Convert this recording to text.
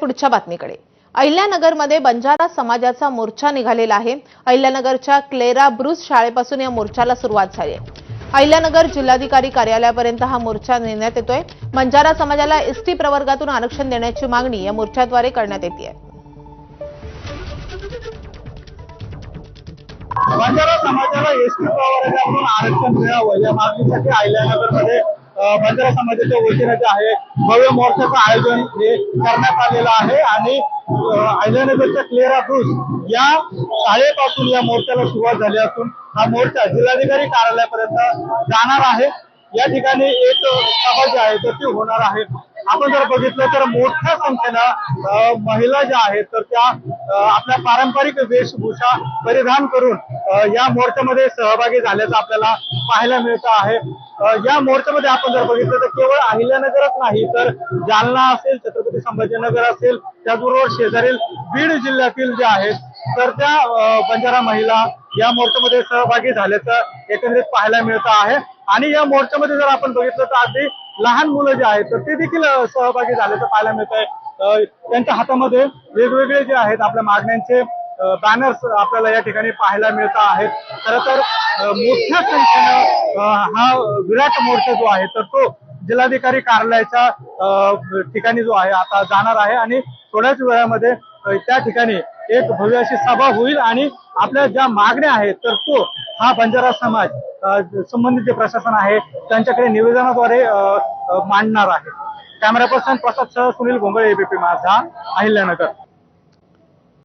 पुढच्या बातमीकडे। अहिल्यानगरमध्ये बंजारा समाजाचा मोर्चा निघालेला आहे। अहिल्यानगरच्या क्लेरा ब्रूस शाळेपासून या मोर्चाला सुरुवात झाली आहे। अहिल्यानगर जिल्हाधिकारी कार्यालयापर्यंत हा मोर्चा नेण्यात येतोय। बंजारा समाजाला एसटी प्रवर्गातून आरक्षण देण्याची मागणी या मोर्चाद्वारे करण्यात येते आहे। बंजारा समाजाला एसटी प्रवर्गातून आरक्षण मिळावं या मागणीसाठी अहिल्यानगरमध्ये बंजारा समाजाच्या वतीने जे आहे भव्य मोर्चाचं आयोजन हे करण्यात आलेलं आहे आणि अहिल्यानगरच्या क्लेरा ब्रूस या शाळेपासून या मोर्चाला सुरुवात झाली असून हा मोर्चा जिल्हाधिकारी कार्यालयापर्यंत जाणार आहे। या ठिकाणी एक सभा जी आहे तर ती होणार आहे। आपण जर बघितलं तर मोठ्या संख्येनं महिला ज्या आहेत तर त्या आपल्या पारंपरिक वेशभूषा परिधान करून या मोर्चामध्ये सहभागी झाल्याचं आपल्याला पाहायला मिळत आहे। या मोर्चामध्ये आपण जर बघितलं तर केवळ अहिल्यानगरच नाही तर जालना असेल, छत्रपती संभाजीनगर असेल, त्याचबरोबर शेजारील बीड जिल्ह्यातील जे आहेत तर त्या बंजारा महिला या मोर्चामध्ये सहभागी झाल्याचं एकंदरीत पाहायला मिळत आहे। आणि या मोर्चामध्ये जर आपण बघितलं तर अगदी लहान मुलं जे आहेत तर ते देखील सहभागी झाल्याचं पाहायला मिळत आहे। त्यांच्या हातामध्ये वेगवेगळे जे आहेत आपल्या मागण्यांचे बॅनर्स आपल्याला या ठिकाणी पाहायला मिळत आहेत। खरं तर मोठ्या संख्येनं हा विराट मोर्चा जो आहे तर तो जिल्हाधिकारी कार्यालयाच्या ठिकाणी जो आहे आता जाणार आहे आणि थोड्याच वेळामध्ये त्या ठिकाणी एक भव्य अशी सभा होईल आणि आपल्या ज्या मागण्या आहेत तर तो हा बंजारा समाज संबंधित जे प्रशासन आहे त्यांच्याकडे निवेदनाद्वारे मांडणार आहे। कॅमेरा पर्सन प्रसाद सह सुनील गोंगळे, एबीपी माझा, अहिल्यानगर।